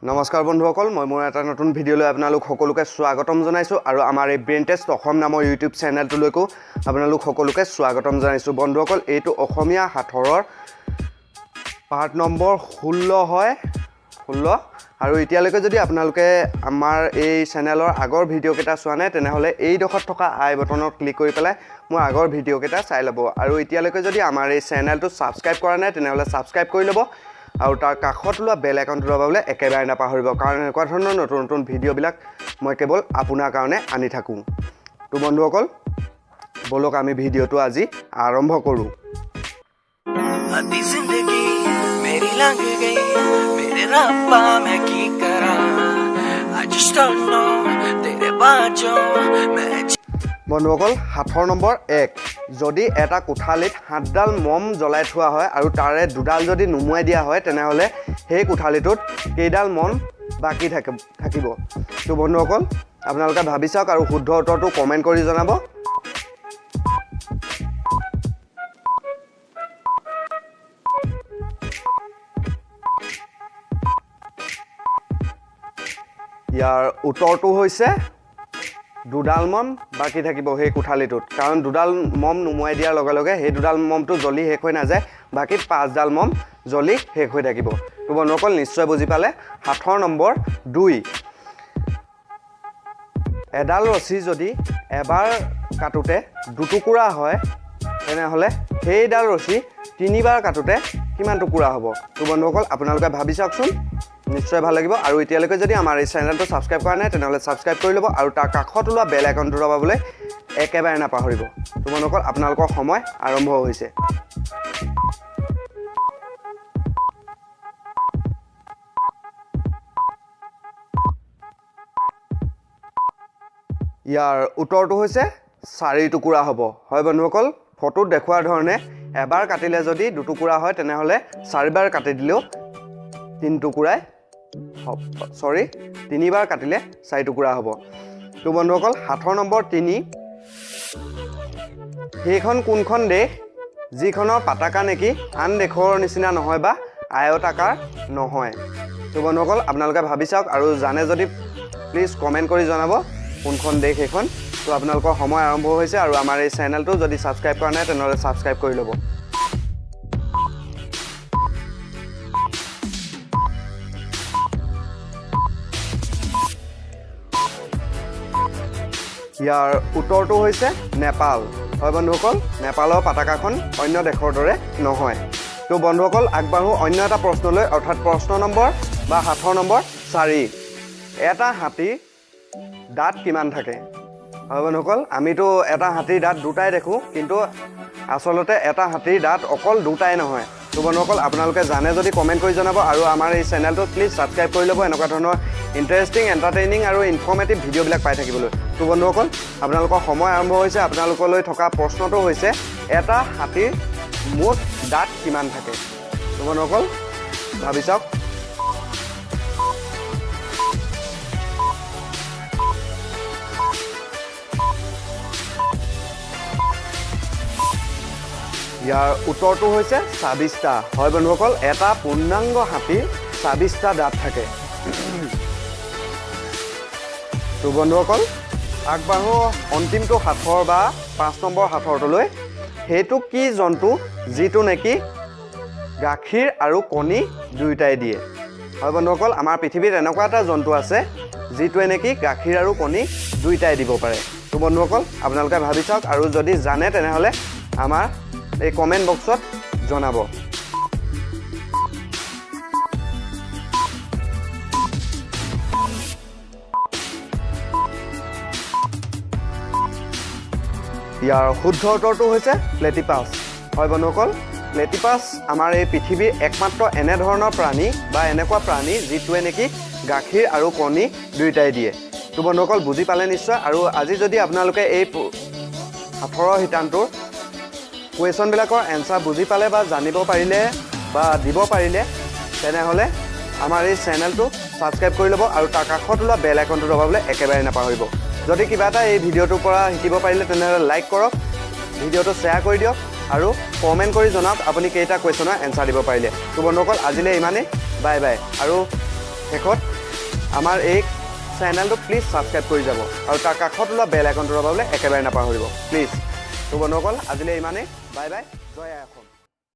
নমস্কাৰ বন্ধুসকল মই মোৰ এটা নতুন ভিডিঅ'লৈ আপোনালোক সকলোকে স্বাগতম জনাইছোঁ আৰু আমাৰ এই ব্ৰেইন টেষ্ট অসম নামৰ ইউটিউব চেনেলটোলৈকো আপোনালোক সকলোকে স্বাগতম জনাইছোঁ বন্ধুসকল এইটো অসমীয়া সাঁথৰৰ পাৰ্ট নম্বৰ 16 হয় 16 আৰু এতিয়ালৈকে যদি আপোনালোকে আমাৰ এই চেনেলৰ আগৰ ভিডিঅ' কেইটা চোৱা নাই তেনেহ'লে এই ডখৰত থকা আই বটনত ক্লিক কৰি পেলাই মোৰ আগৰ ভিডিঅ' কেইটা চাই ল'ব আৰু এতিয়ালৈকে যদি আমাৰ এই চেনেলটো ছাবস্ক্ৰাইব কৰা নাই তেনেহ'লে ছাবস্ক্ৰাইব কৰি ল'ব আৰু তাৰ কাষত লোৱা বেল আইকনটো দবাবলৈ একেবাৰে নাপাহৰিব কাৰণ এনেকুৱা ধৰণৰ নতুন নতুন ভিডিঅ'বিলাক মই কেৱল আপোনাৰ কাৰণে আনি থাকোঁ তো বন্ধুসকল বলক আমি ভিডিঅ'টো আজি আৰম্ভ কৰোঁ आधी जिंदगी मेरी लंघ गई मेरे रब्बा मैं की करा I just don't know तेरे बाजों मैं বন্ধুসকল সাঁথৰ নম্বৰ 1 যদি এটা কোঠালিত 7ডাল মম জ্বলাই থোৱা হয় আৰু তাৰে দুডাল যদি নুমুৱাই দিয়া হয় তেনেহ'লে সেই কোঠালিটোত কেইডাল মম বাকী থাকিব তো বন্ধুসকল আপোনালোকে ভাবি চাওক আৰু শুদ্ধ উত্তৰটো কমেণ্ট কৰি জনাব ইয়াৰ উত্তৰটো হৈছে দুডাল মম বাকি থাকিব সেই কোঠালিটোত কাৰণ দুডাল মম নুমুৱাই দিয়াৰ লগে লগে সেই দুডাল মমটো জ্বলি শেষ হৈ নাযায় বাকি 5ডাল মম জ্বলি শেষ হৈ থাকিব তো বন্ধুসকল নিশ্চয় বুজি পালে সাঁথৰ নম্বৰ 2 এডাল ৰছী যদি এবাৰ কাটোতে দুটুকুৰা হয় তেনেহ'লে সেইডাল ৰছী তিনিবাৰ কাটোতে কিমান টুকুৰা হ'ব তো বন্ধুসকল আপোনালোকে ভাবি চাওকচোন নিশ্চয় ভাল লাগিব আৰু এতিয়ালৈকে যদি আমাৰ এই চেনেলটো ছাবস্ক্ৰাইব কৰা নাই তেনেহ'লে ছাবস্ক্ৰাইব কৰি ল'ব আৰু তাৰ কাষত ওলোৱা বেল আইকনটো দবাবলৈ একেবাৰে নাপাহৰিব তো বন্ধুসকল আপোনালোকৰ সময় আৰম্ভ হৈছে ইয়াৰ উত্তৰটো হৈছে 4 টুকুৰা হ'ব হয় বন্ধুসকল ফটোত দেখুওৱাৰ ধৰণে এবাৰ কাটিলে যদি দুটুকুৰা হয় তেনেহ'লে 4বাৰ কাটি দিলেও 3 টুকুৰাই তিনিবাৰ কাটিলে 4 টুকুৰা হ'ব তো বন্ধুসকল সাঁথৰ নম্বৰ 3 সেইখন কোনখন দেশ যিখনৰ পতাকা নেকি আন দেশৰ নিচিনা নহয় বা আয়তাকাৰ নহয় তো বন্ধুসকল আপোনালোকে ভাবি চাওক আৰু জানে যদি প্লিজ কমেণ্ট কৰি জনাব কোনখন দেশ সেইখন তো আপোনালোকৰ সময় আৰম্ভ হৈছে আৰু আমাৰ এই চেনেলটো যদি ছাবস্ক্ৰাইব কৰা নাই তেনেহ'লে ছাবস্ক্ৰাইব কৰি ল'ব ইয়াৰ উত্তৰটো হৈছে নেপাল হয় বন্ধুসকল নেপালৰ পতাকাখন অন্য দেশৰ দৰে নহয় তো বন্ধুসকল আগবাঢ়ো অন্য এটা প্ৰশ্নলৈ অৰ্থাৎ প্ৰশ্ন নম্বৰ বা সাঁথৰ নম্বৰ 4 এটা হাতীৰ দাঁত কিমান থাকে হয় বন্ধুসকল আমিতো এটা হাতীৰ দাঁত দুটাই দেখোঁ কিন্তু আচলতে এটা হাতীৰ দাঁত অকল দুটাই নহয় তো বন্ধুসকল আপোনালোকে জানে যদি কমেণ্ট কৰি জনাব আৰু আমাৰ এই চেনেলটো প্লিজ ছাবস্ক্ৰাইব কৰি ল'ব এনেকুৱা ধৰণৰ ইণ্টাৰেষ্টিং এণ্টাৰটেইনিং আৰু ইনফৰ্মেটিভ ভিডিঅ'বিলাক পাই থাকিবলৈ তো বন্ধুসকল আপোনালোকৰ সময় আৰম্ভ হৈছে আপোনালোকলৈ থকা প্ৰশ্নটো হৈছে এটা হাতীৰ মুঠ দাঁত কিমান থাকে তো বন্ধুসকল ভাবি চাওক ইয়াৰ উত্তৰটো হৈছে ২৬টা হয় বন্ধুসকল এটা পূৰ্ণাংগ হাতীৰ ২৬টা দাঁত থাকে তো বন্ধুসকল আগবাঢ়ো অন্তিমটো সাঁথৰ বা 5 নম্বৰ সাঁথৰটোলৈ সেইটো কি জন্তু যিটো নেকি গাখীৰ আৰু কণী দুয়োটাই দিয়ে হয় বন্ধুসকল আমাৰ পৃথিৱীত এনেকুৱা এটা জন্তু আছে যিটোৱে নেকি গাখীৰ আৰু কণী দুয়োটাই দিব পাৰে তো বন্ধুসকল আপোনালোকে ভাবি চাওক আৰু যদি জানে তেনেহ'লে আমাৰ এই কমেণ্ট বক্সত জনাব ইয়াৰ শুদ্ধ উত্তৰটো হৈছে প্লেটিপাছ হয় বন্ধুসকল প্লেটিপাছ আমাৰ এই পৃথিৱীৰ একমাত্ৰ এনেধৰণৰ প্ৰাণী বা এনেকুৱা প্ৰাণী যিটোৱে নেকি গাখীৰ আৰু কণী দুয়োটাই দিয়ে তো বন্ধুসকল বুজি পালে নিশ্চয় আৰু আজি যদি আপোনালোকে এই সাঁথৰৰ শিতানটোৰ কুৱেশ্যনবিলাকৰ এনচাৰ বুজি পালে বা জানিব পাৰিলে বা দিব পাৰিলে তেনেহ'লে আমাৰ এই চেনেলটো ছাবস্ক্ৰাইব কৰি ল'ব আৰু তাৰ কাষত ওলোৱা বেল আইকনটো দবাবলৈ একেবাৰে নাপাহৰিব যদি কিবা এটা এই ভিডিঅ'টোৰ পৰা শিকিব পাৰিলে তেনেহ'লে লাইক কৰক ভিডিঅ'টো শ্বেয়াৰ কৰি দিয়ক আৰু কমেণ্ট কৰি জনাওক আপুনি কেইটা কুৱেশ্যনৰ এনচাৰ দিব পাৰিলে তো বন্ধুসকল আজিলৈ ইমানেই বাই বাই আৰু শেষত আমাৰ এই চেনেলটো প্লিজ ছাবস্ক্ৰাইব কৰি যাব আৰু তাৰ কাষত ওলোৱা বেল আইকনটো দবাবলৈ একেবাৰে নাপাহৰিব প্লিজ। তো বন্ধুসকল আজিলৈ ইমানেই। Bye bye. জয় আই অসম।